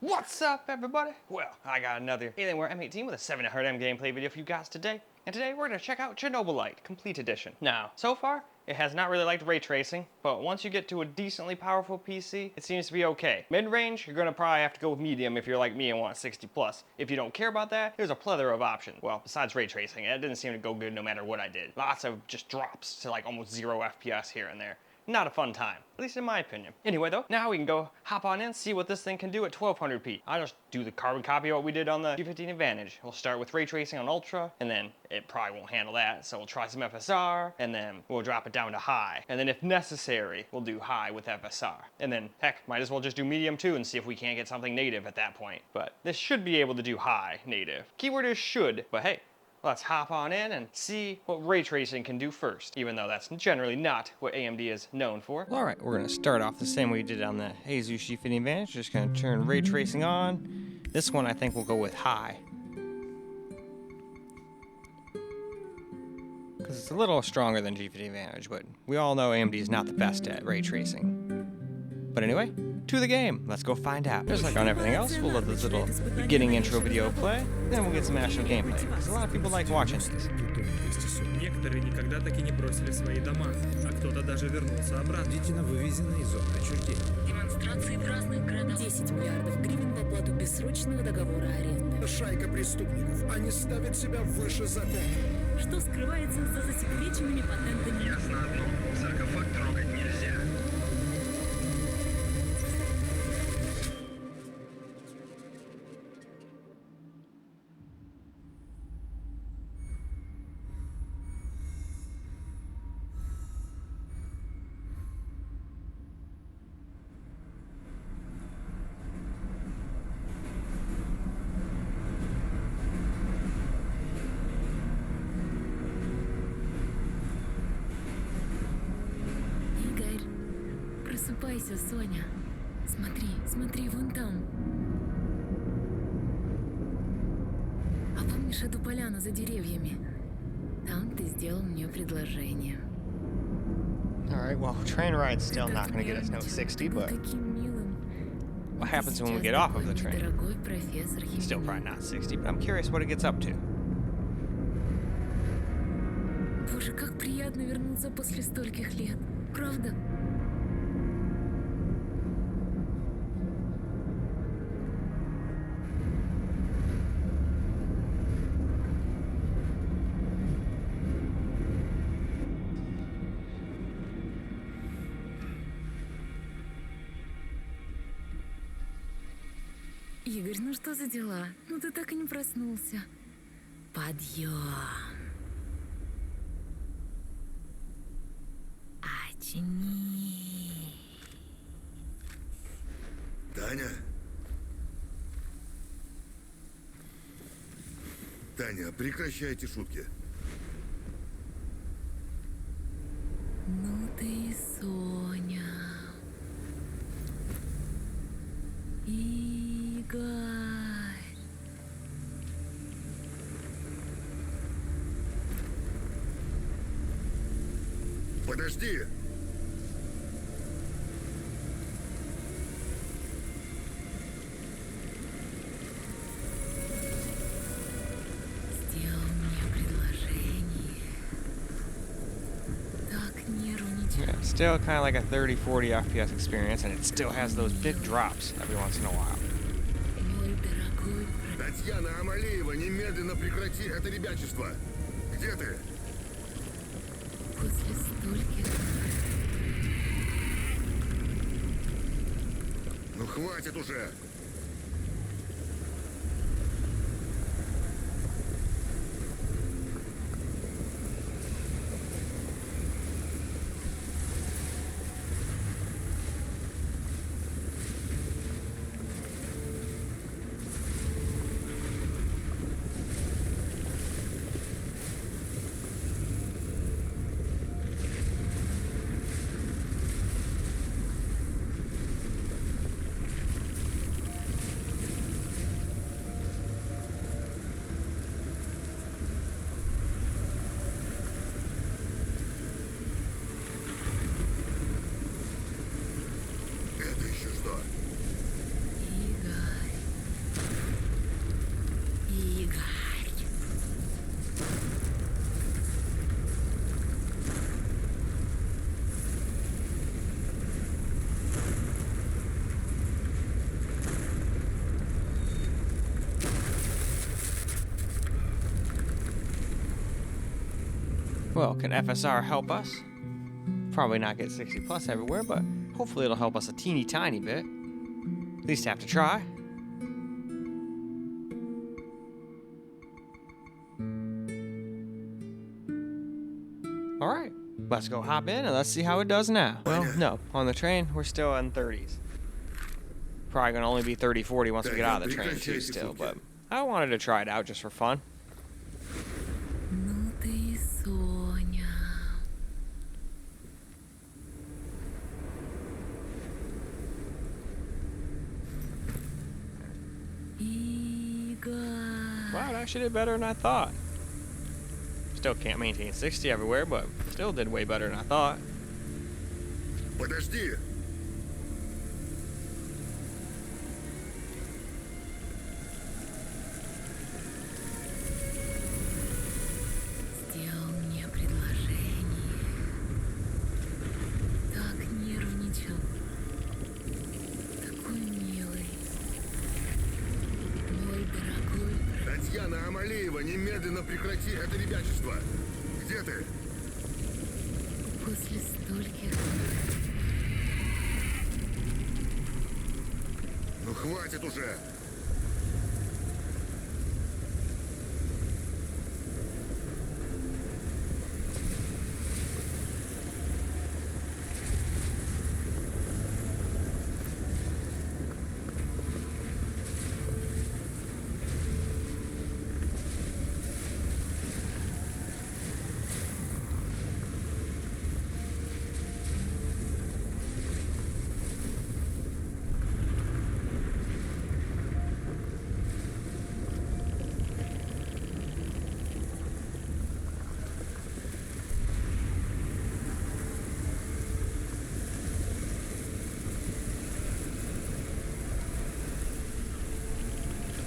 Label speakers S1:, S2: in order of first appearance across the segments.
S1: What's up, everybody? Well, I got another Alienware m18 with a 7900m gameplay video for you guys today. And today we're going to check out Chernobylite Complete Edition. Now, so far, it has not really liked ray tracing, but once you get to a decently powerful PC, it seems to be okay. Mid-range, you're going to probably have to go with medium if you're like me and want 60 plus. If you don't care about that, there's a plethora of options. Well, besides ray tracing, it didn't seem to go good no matter what I did. Lots of just drops to like almost 0 FPS here and there. Not a fun time, at least in my opinion. Anyway though, now we can go hop on in, see what this thing can do at 1200p. I'll just do the carbon copy of what we did on the G15 Advantage. We'll start with ray tracing on Ultra, and then it probably won't handle that, so we'll try some FSR, and then we'll drop it down to high. And then if necessary, we'll do high with FSR. And then, heck, might as well just do medium too and see if we can't get something native at that point. But this should be able to do high native. Keyword is should, but hey, let's hop on in and see what ray tracing can do first, even though that's generally not what AMD is known for. Alright, we're going to start off the same way we did on the Asus G15 Advantage. Just going to turn ray tracing on. This one I think we'll go with high, because it's a little stronger than G15 Advantage, but we all know AMD is not the best at ray tracing. But anyway, to the game. Let's go find out. Just like on everything else, we'll let this little beginning intro video play, then we'll get some actual gameplay, because a lot of people like watching these.
S2: Некоторые никогда таки не бросили свои дома, а кто-то даже вернулся обратно. Действительно вывезены из отчуждения.
S3: Демонстрации в разных городах. 10 миллиардов гривен в оплату бессрочного договора аренды.
S4: Шайка преступников. Они ставят себя выше закона.
S3: Что скрывается за засекреченными патентами?
S2: Ясно одно. Саркофаг трогать нельзя.
S3: Просыпайся, Соня. Смотри, смотри, вон там. А помнишь эту поляну за деревьями? Там ты сделал мне предложение.
S1: Alright, well, train ride's still not going to get us no 60, but what happens when we get off of the train? Still probably not 60, but I'm curious what it gets up to.
S3: Боже, как приятно вернуться после стольких лет. Правда? Игорь, ну что за дела? Ну ты так и не проснулся. Подъем. Очни.
S4: Таня? Таня, прекращайте шутки.
S3: Ну ты и Соня. Игорь.
S4: Подожди!
S3: Сделал мне предложение. Так нервничал.
S1: Yeah, still kind of like a 30-40 FPS experience, and it still has those big drops every once in a while.
S3: Мой дорогой
S4: Татьяна Амалеева, немедленно прекрати это ребячество! Где ты?
S3: после стольких...
S4: Ну хватит уже!
S1: Well, can FSR help us? Probably not get 60 plus everywhere, but hopefully it'll help us a teeny tiny bit. At least have to try. Alright, let's go hop in and let's see how it does now. Well, no, on the train, we're still in 30s. Probably gonna only be 30, 40 once we get out of the train too still, but I wanted to try it out just for fun.
S3: Ну ты и Соня. Игорь.
S1: Wow, it actually did better than I thought. Still can't maintain 60 everywhere, but still did way better than I thought.
S4: Подожди!
S3: Сделал мне предложение. Так нервничал. Такой милый. Мой дорогой.
S4: Татьяна Амалеева, немедленно прекрати это ребячество! Где ты?
S3: После стольких...
S4: Ну хватит уже!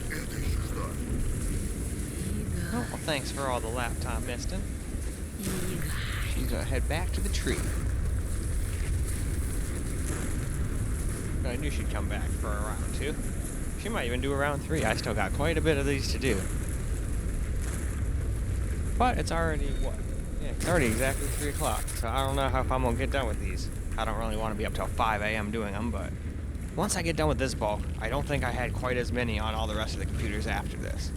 S4: Это еще что?
S1: Oh, well, thanks for all the laptop misting.
S3: Игорь.
S1: She's gonna head back to the tree. I knew she'd come back for a round 2. She might even do a round 3. I still got quite a bit of these to do. But it's already, what? Yeah, it's already exactly 3 o'clock, so I don't know if I'm gonna get done with these. I don't really want to be up till 5 a.m. doing them, but once I get done with this bulk, I don't think I had quite as many on all the rest of the computers after this.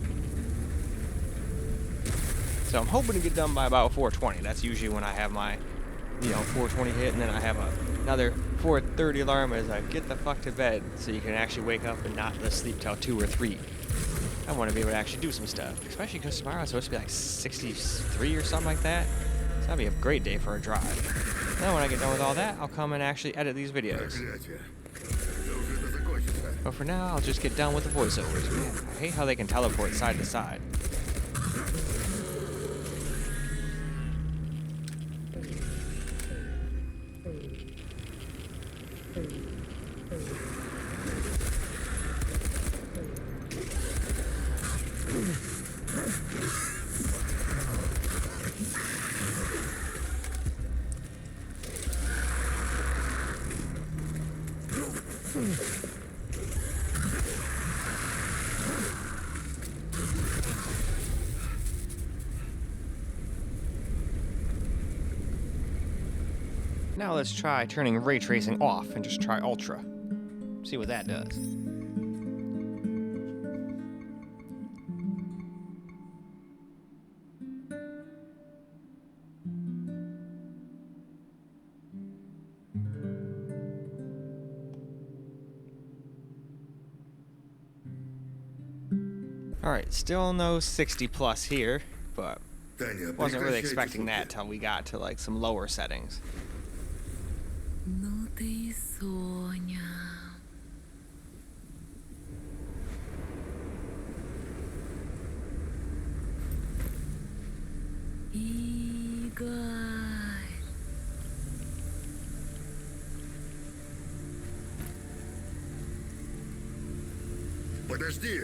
S1: So I'm hoping to get done by about 4:20. That's usually when I have my, 4:20 hit, and then I have another 4:30 alarm as I get the fuck to bed, so you can actually wake up and not just sleep till 2 or 3. I want to be able to actually do some stuff, especially because tomorrow it's supposed to be like 63 or something like that. So that'd be a great day for a drive. Then when I get done with all that, I'll come and actually edit these videos.
S4: Проклятие. Когда уже это закончится?
S1: But for now, I'll just get done with the voiceovers. Man, I hate how they can teleport side to side. Now let's try turning ray tracing off and just try ultra. See what that does. Alright, still no 60 plus here, but
S4: Таня,
S1: wasn't really
S4: прекращайте
S1: expecting
S4: шутки.
S1: that till we got to like some lower settings.
S3: Ну ты и Соня. Игорь.
S4: Подожди!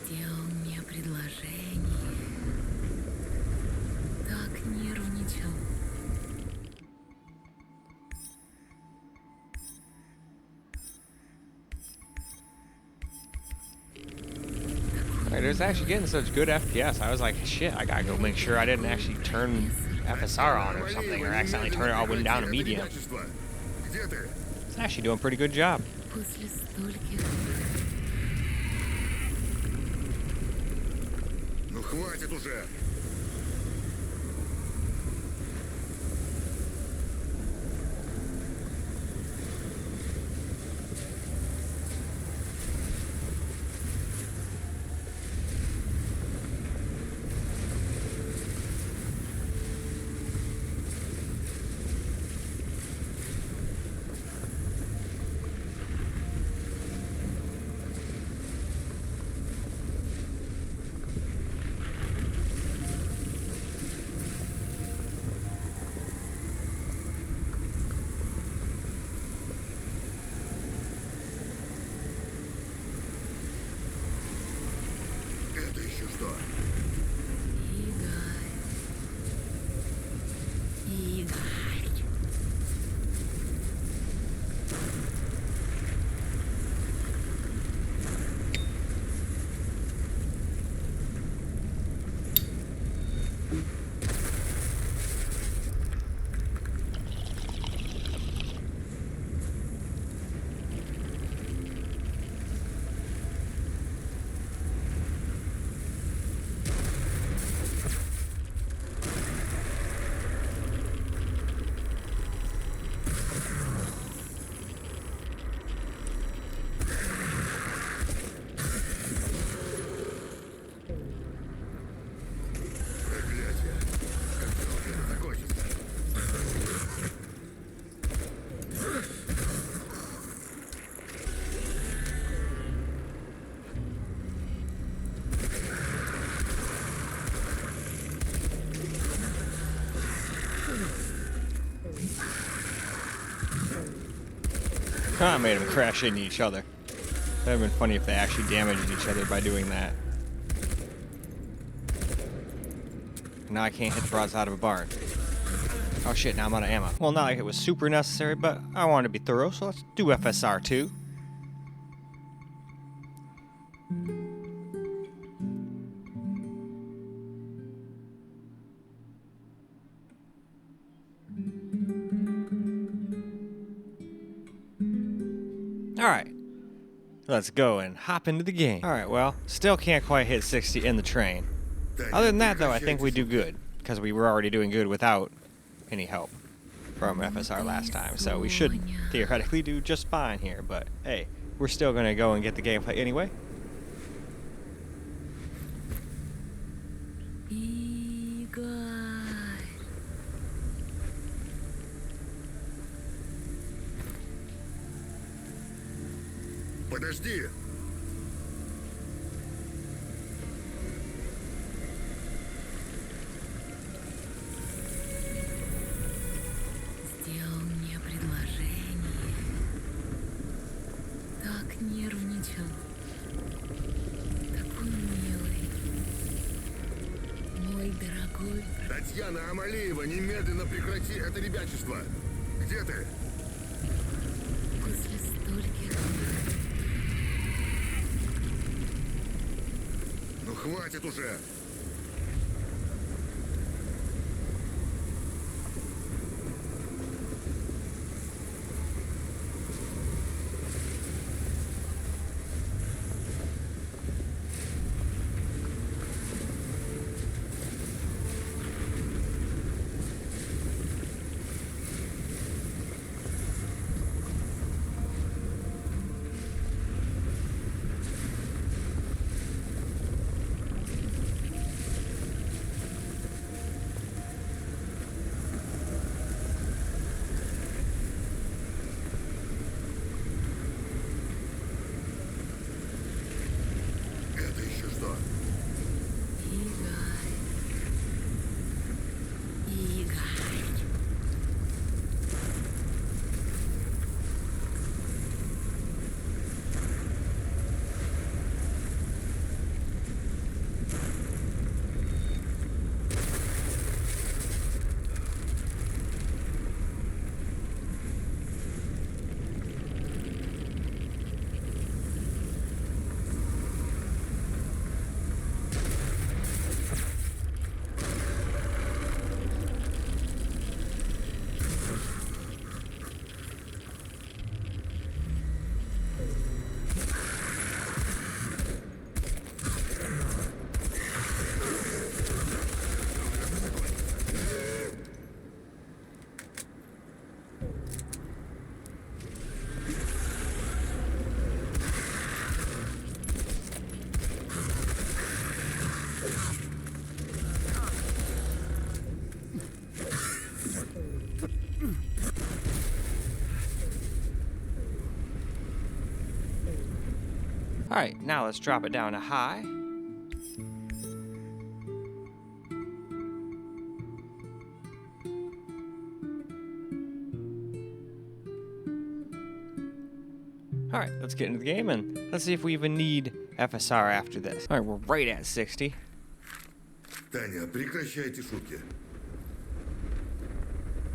S3: Сделал мне предложение. Так нервничал.
S1: was actually getting such good FPS. I was like, shit, I gotta go make sure I didn't actually turn FSR on or something, or accidentally turn it all the way down to medium. It's actually doing a pretty good job.
S3: После стольких...
S4: Ну хватит уже! Это еще что?
S3: Игорь.
S4: Проклятие! Когда уже это закончится?
S1: I made them crash into each other. That would have been funny if they actually damaged each other by doing that. Now I can't hit the broadside of a barn. Oh shit, now I'm out of ammo. Well, not like it was super necessary, but I wanted to be thorough, so let's do FSR 2. Alright, let's go and hop into the game. Alright, well, still can't quite hit 60 in the train. Other than that, though, I think we do good, because we were already doing good without any help from FSR last time, so we should theoretically do just fine here, but hey, we're still going to go and get the gameplay anyway.
S3: Игорь.
S4: Подожди!
S3: Сделал мне предложение. Так нервничал. Такой милый. Мой дорогой.
S4: Татьяна Амалиева, немедленно прекрати это ребячество! Где ты?
S3: После стольких...
S4: Ну хватит уже!
S1: Alright, now let's drop it down to high. Alright, let's get into the game and let's see if we even need FSR after this. Alright, we're right at 60.
S4: Таня, прекращайте шутки.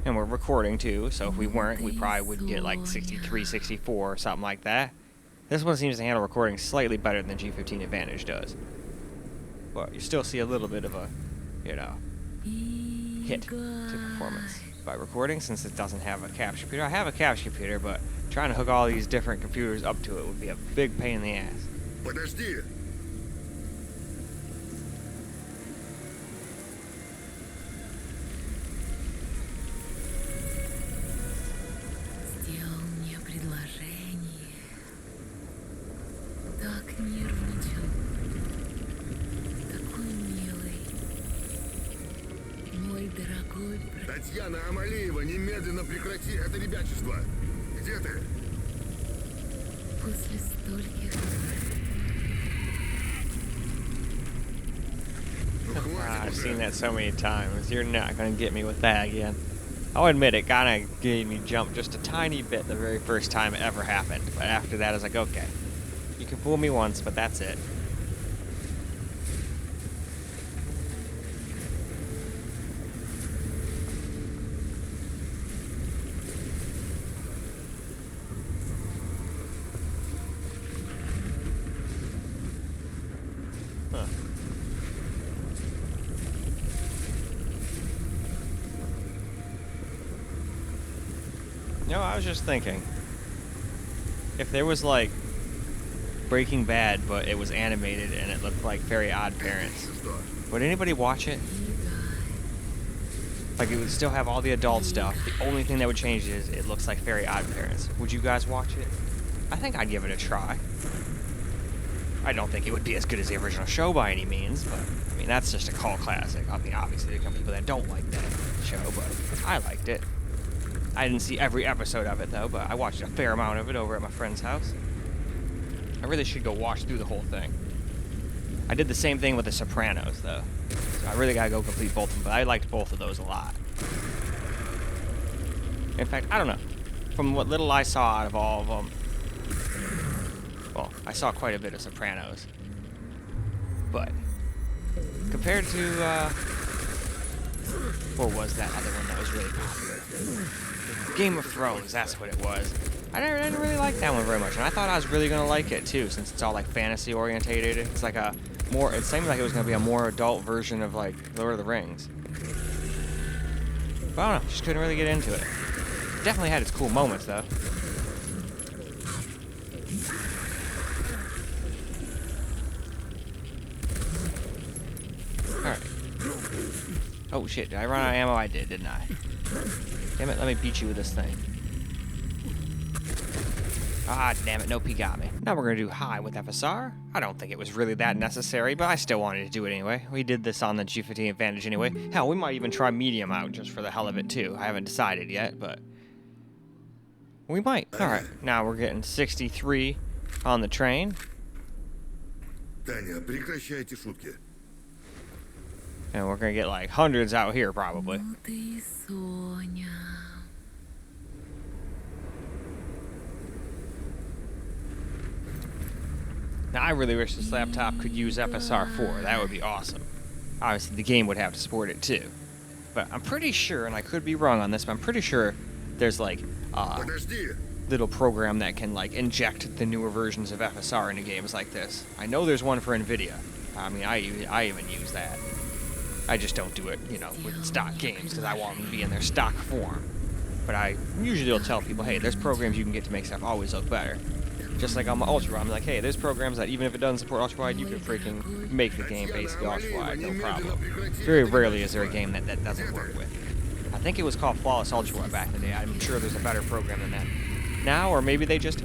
S1: And we're recording too, so if we weren't, we probably would get like 63, 64 or something like that. This one seems to handle recording slightly better than G15 Advantage does. But you still see a little bit of a, you know, hit to performance by recording since it doesn't have a capture computer. I have a capture computer, but trying to hook all these different computers up to it would be a big pain in the ass.
S4: Подожди!
S3: Сделал мне предложение. Так нервничал. Такой милый. Мой дорогой
S4: Татьяна Амалиева, немедленно прекрати это ребячество! Где ты?
S3: после стольких
S4: Ну хватит
S1: I've
S4: уже!
S1: seen that so many times. You're not going to get me with that again. I'll admit it kind of gave me jumped just a tiny bit the very first time it ever happened. But after that, I was like, okay, you can fool me once, but that's it. Huh. No, I was just thinking. If there was like Breaking Bad, but it was animated and it looked like Very Odd Parents,
S4: Что?
S1: would anybody watch it? Like it would still have all the adult stuff. The only thing that would change is it looks like Very Odd Parents. Would you guys watch it? I think I'd give it a try. I don't think it would be as good as the original show by any means, but I mean that's just a cult classic. I mean obviously there are people that don't like that show, but I liked it. I didn't see every episode of it though, but I watched a fair amount of it over at my friend's house. I really should go watch through the whole thing. I did the same thing with The Sopranos though, so I really gotta go complete both of them, but I liked both of those a lot. In fact, I don't know. From what little I saw out of all of them, well, I saw quite a bit of Sopranos, but compared to, what was that other one that was really popular? Game of Thrones, that's what it was. I didn't really like that one very much, and I thought I was really gonna like it too, since it's all like fantasy orientated. It's like a more, it seemed like it was gonna be a more adult version of like Lord of the Rings. But I don't know, just couldn't really get into it. Definitely had its cool moments though. Alright. Oh shit, did I run out of ammo? I did, didn't I? Damn it, let me beat you with this thing. Ah, damn it, nope, he got me. Now we're gonna do high with FSR. I don't think it was really that necessary, but I still wanted to do it anyway. We did this on the G15 Advantage anyway. Hell, we might even try medium out just for the hell of it too. I haven't decided yet, but we might. Alright, now we're getting 63 on the train.
S4: Таня, прекращайте шутки.
S1: And we're gonna get like hundreds out here probably.
S3: Ну ты и Соня.
S1: Now I really wish this laptop could use FSR 4. That would be awesome. Obviously the game would have to support it too. But I'm pretty sure, and I could be wrong on this, but I'm pretty sure there's like a
S4: Подожди!
S1: little program that can like inject the newer versions of FSR into games like this. I know there's one for NVIDIA. I mean, I even use that. I just don't do it, you know, with stock games because I want them to be in their stock form. But I usually will tell people, hey, there's programs you can get to make stuff always look better. Just like on my ultra, I'm like, hey, there's programs that even if it doesn't support ultra wide, you can freaking make the game basically ultra wide, no problem. Very rarely is there a game that doesn't work with. I think it was called Flawless Ultra Wide back in the day. I'm sure there's a better program than that now, or maybe they just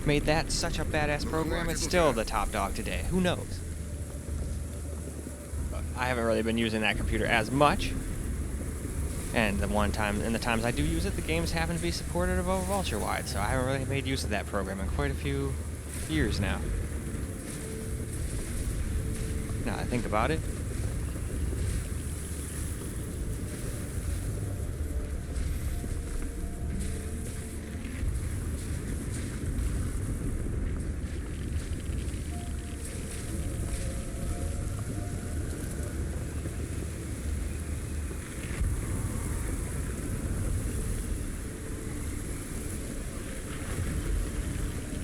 S1: made that such a badass program. It's still the top dog today. Who knows? But I haven't really been using that computer as much. And the times I do use it, the games happen to be supportive of ultra wide, so I haven't really made use of that program in quite a few years now. now that I think about it.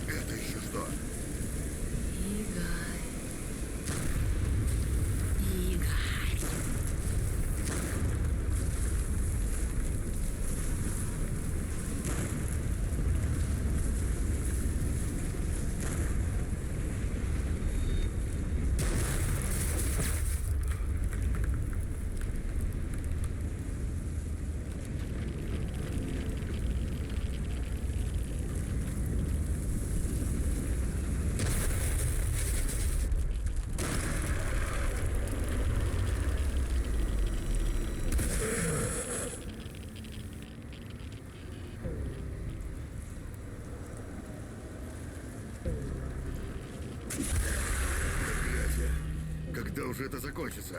S4: Это еще что?
S3: Игорь. Игорь.
S4: Проклятие. Когда уже это закончится?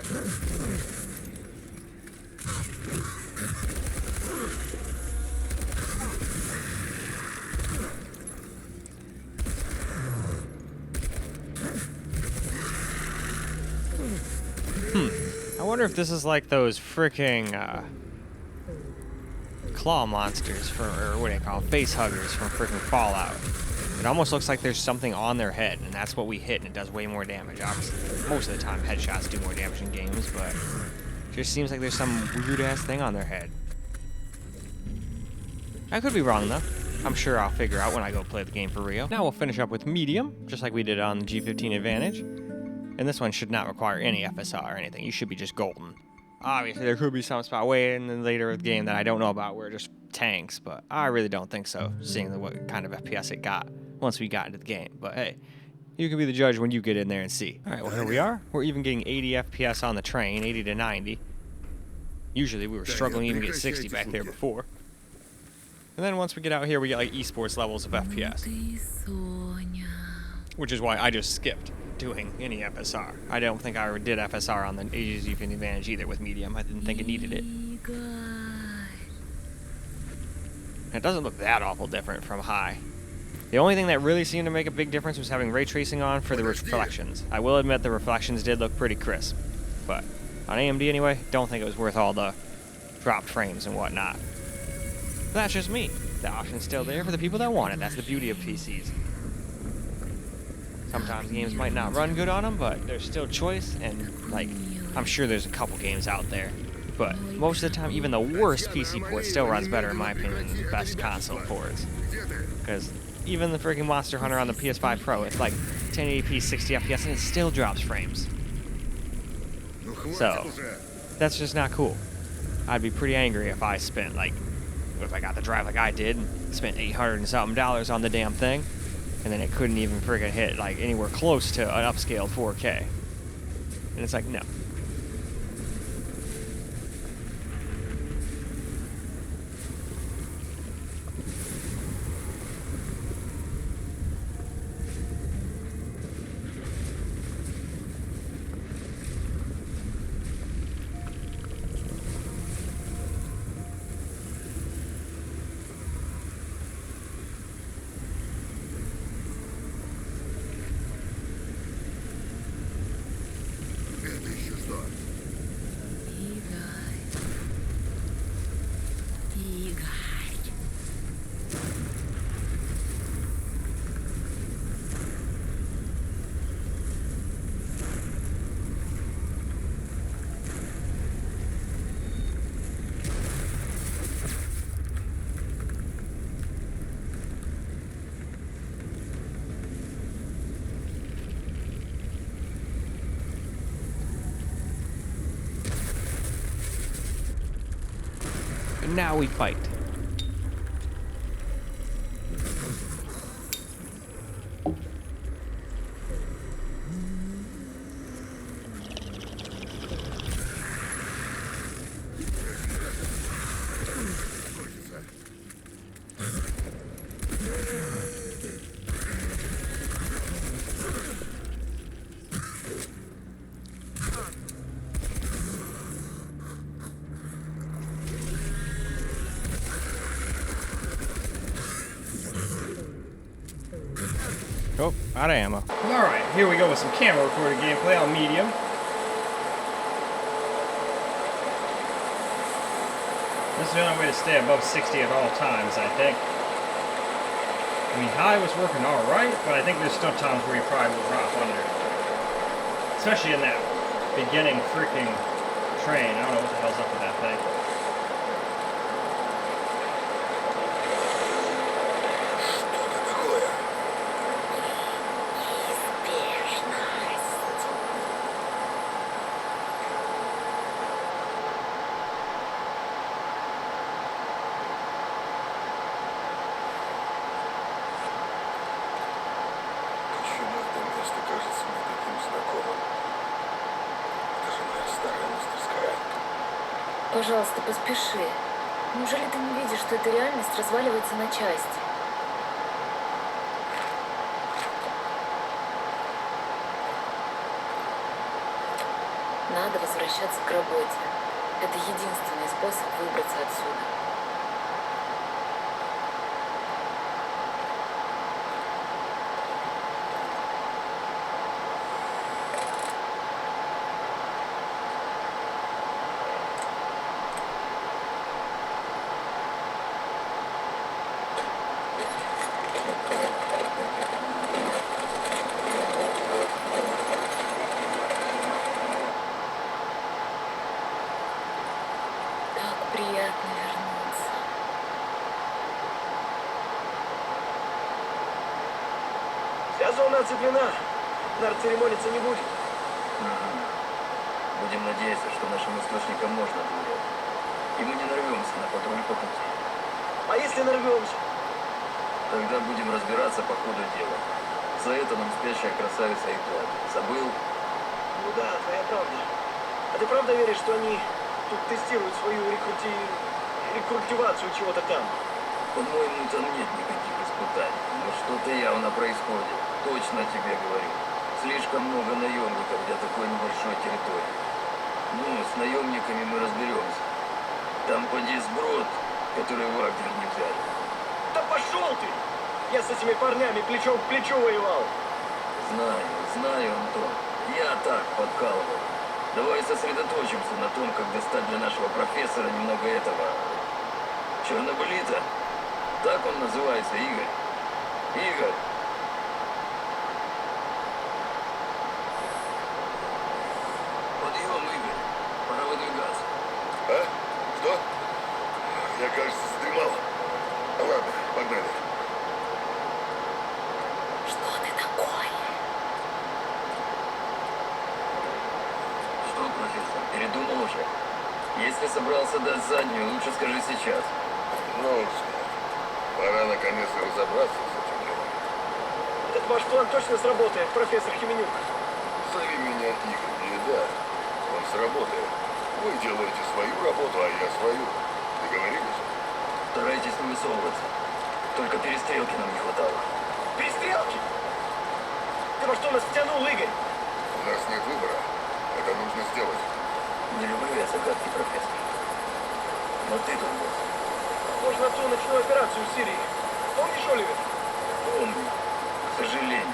S1: I wonder if this is like those freaking claw monsters from, or what do you call them, face huggers from freaking Fallout. It almost looks like there's something on their head, and that's what we hit, and it does way more damage. Obviously, most of the time, headshots do more damage in games, but it just seems like there's some weird-ass thing on their head. I could be wrong, though. I'm sure I'll figure out when I go play the game for real. Now we'll finish up with medium, just like we did on the G15 Advantage. And this one should not require any FSR or anything. You should be just golden. Obviously, there could be some spot way in the later game that I don't know about where it just tanks, but I really don't think so, seeing what kind of FPS it got once we got into the game. But hey, you can be the judge when you get in there and see. All right, well, here we are. We're even getting 80 FPS on the train, 80 to 90. Usually, we were struggling to even get 60 back there before. And then once we get out here, we get like esports levels of FPS,
S3: Ты, Соня.
S1: which is why I just skipped doing any FSR. I don't think I ever did FSR on the G15 Advantage either with medium. I didn't think it needed it.
S3: Игорь.
S1: And it doesn't look that awful different from high. The only thing that really seemed to make a big difference was having ray tracing on for the reflections. I will admit the reflections did look pretty crisp, but on AMD anyway, don't think it was worth all the dropped frames and whatnot. But that's just me. The option's still there for the people that want it. That's the beauty of PCs. Sometimes games might not run good on them, but there's still choice, and like, I'm sure there's a couple games out there. But most of the time, even the worst PC port still runs better, in my opinion, than the best console ports. Because even the freaking Monster Hunter on the PS5 Pro, it's like 1080p 60 FPS, and it still drops frames. So, that's just not cool. I'd be pretty angry if I spent, like, if I got the drive like I did, and spent $800 and something on the damn thing, and then it couldn't even friggin' hit, like, anywhere close to an upscaled 4K. And it's like, no.
S4: Это еще что?
S3: Игорь. Игорь.
S1: And now we fight. Oh, out of ammo. Alright, here we go with some camera recorded gameplay on medium. This is the only way to stay above 60 at all times, I think. I mean, high was working alright, but I think there's still times where you probably will drop under. Especially in that beginning freaking train. I don't know what the hell's up with that thing.
S3: Пожалуйста, поспеши. Неужели ты не видишь, что эта реальность разваливается на части? Надо возвращаться к работе. Это единственный способ выбраться отсюда. Приятно вернуться.
S5: Вся зона оцеплена. Нар церемониться не будет.
S6: Будем надеяться, что нашим источникам можно доверять. И мы не нарвемся на патруль по пути.
S5: А если нарвемся?
S6: Тогда будем разбираться по ходу дела. За это нам спящая красавица и платит. Забыл?
S5: Ну да, твоя правда. А ты правда веришь, что они тут тестируют свою рекультивацию чего-то там?
S6: По-моему, там нет никаких испытаний. Но что-то явно происходит. Точно тебе говорю. Слишком много наемников для такой небольшой территории. Ну, с наемниками мы разберемся. Там поди сброд, который Вагнер не взяли.
S5: Да пошел ты! Я с этими парнями плечом к плечу воевал.
S6: Знаю, Антон. Я так подкалывал. Давай сосредоточимся на том, как достать для нашего профессора немного этого... Чернобылита? Так он называется, Игорь. Игорь! Подъем, Игорь. Пора выдвигаться.
S4: А? Что? Я, кажется, задремал. Ладно, погнали.
S3: Что ты такое?
S6: Что, профессор, передумал уже? Если собрался дать заднюю, лучше скажи сейчас.
S4: Ну, пора наконец-то разобраться с этим делом.
S5: Этот ваш план точно сработает, профессор Хименюк.
S4: Зови меня Игорь, и да, он сработает. Вы делаете свою работу, а я свою. Договорились?
S6: Старайтесь не высовываться. Только перестрелки нам не хватало.
S5: Перестрелки? Ты во что нас втянул, Игорь?
S4: У нас нет выбора. Это нужно сделать.
S6: Не люблю я загадки, профессор. Но ты тут был.
S5: Похоже на ту ночную операцию в Сирии. Помнишь, Оливер?
S6: Помню. К сожалению.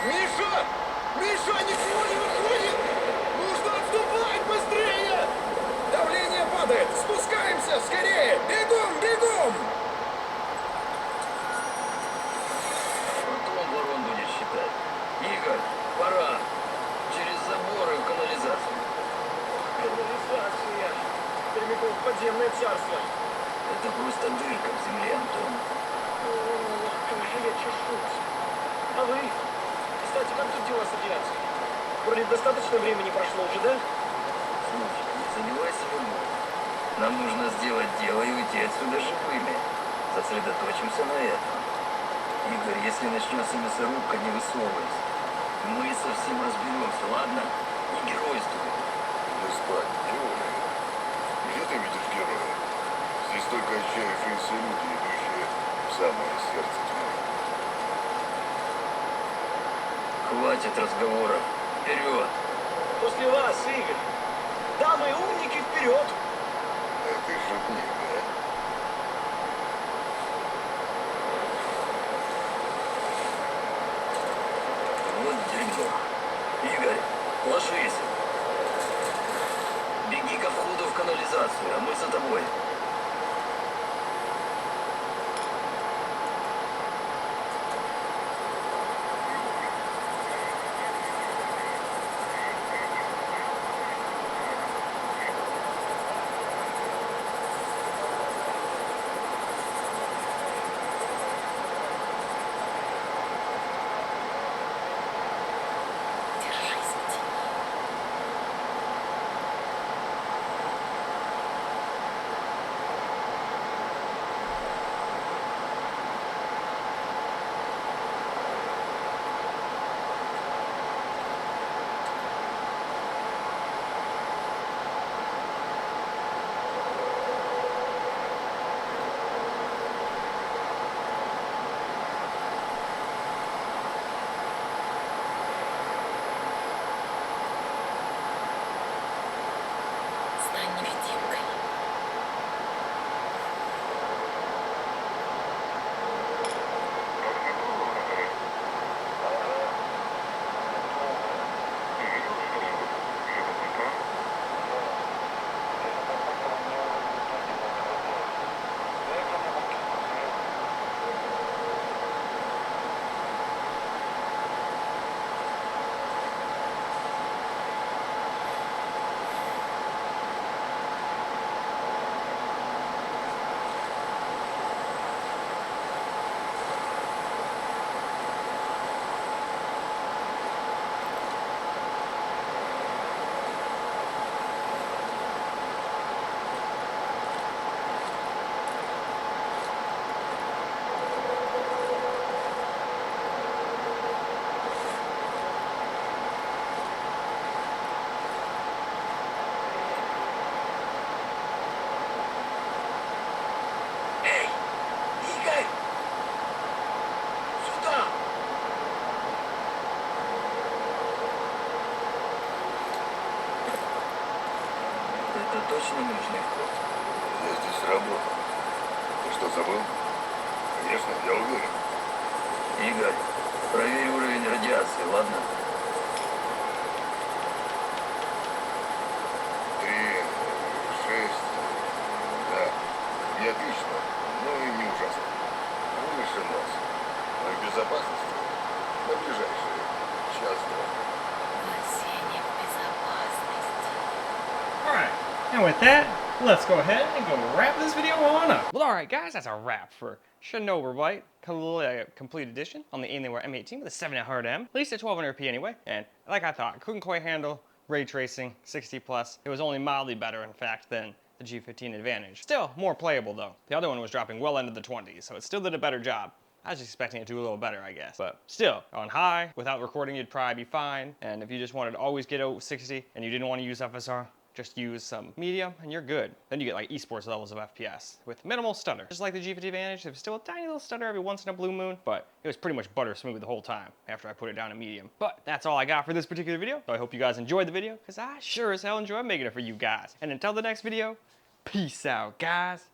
S4: Миша! Миша, ничего не выходит! Нужно отступать быстрее! Давление падает! Спускаемся! Скорее! Бегом, бегом!
S6: Потом ворон будешь считать. Игорь, пора. Через заборы в канализацию.
S5: Канализация. Прямиком в подземное царство.
S6: Это просто дырка в земле, Антон.
S5: О, как же я чешусь. А вы? Кстати, как тут дела с радиацией? Вроде достаточно времени прошло уже, да?
S6: Слушай, не забивайся в уму. Нам нужно сделать дело и уйти отсюда живыми. Сосредоточимся на этом. Игорь, если начнется мясорубка, не высовывайся. Мы совсем разберемся, ладно? Не геройствуй.
S4: Не спать, герои. Где ты видишь героя? Здесь только отчаявшиеся люди, идущие в самое сердце тьмы.
S6: Хватит разговоров. Вперед!
S5: После вас, Игорь. Дамы и умники, вперед!
S4: Ты шутник, да?
S6: Вот дерьмо. Игорь, ложись. Беги ко входу в канализацию, а мы за тобой.
S3: Держись, Тим. Стань невидимкой.
S6: Эй, Игорь! Сюда! Это точно нужный вход?
S4: Я здесь работал. Ты что, забыл? Конечно, я уверен.
S6: Игорь, проверь уровень радиации, ладно?
S4: 3, 6. Да, не отлично, но и не ужасно. Выше нас. Мы в безопасности. На ближайшие час-два.
S3: Спасение в безопасности.
S1: Alright, and with that, let's go ahead and go wrap this video on up. Well, alright guys, that's a wrap for Chernobylite Complete Edition on the Alienware m18 with a 7900M. At least at 1200p anyway, and like I thought, couldn't quite handle ray tracing 60 plus. It was only mildly better in fact than the G15 Advantage. Still more playable though. The other one was dropping well into the 20s, so it still did a better job. I was expecting it to do a little better, I guess. But still, on high, without recording, you'd probably be fine. And if you just wanted to always get over 60 and you didn't want to use FSR, just use some medium and you're good. Then you get like esports levels of FPS with minimal stutter. Just like the G50 Advantage, there was still a tiny little stutter every once in a blue moon, but it was pretty much butter smooth the whole time after I put it down to medium. But that's all I got for this particular video. So I hope you guys enjoyed the video, because I sure as hell enjoyed making it for you guys. And until the next video, peace out, guys.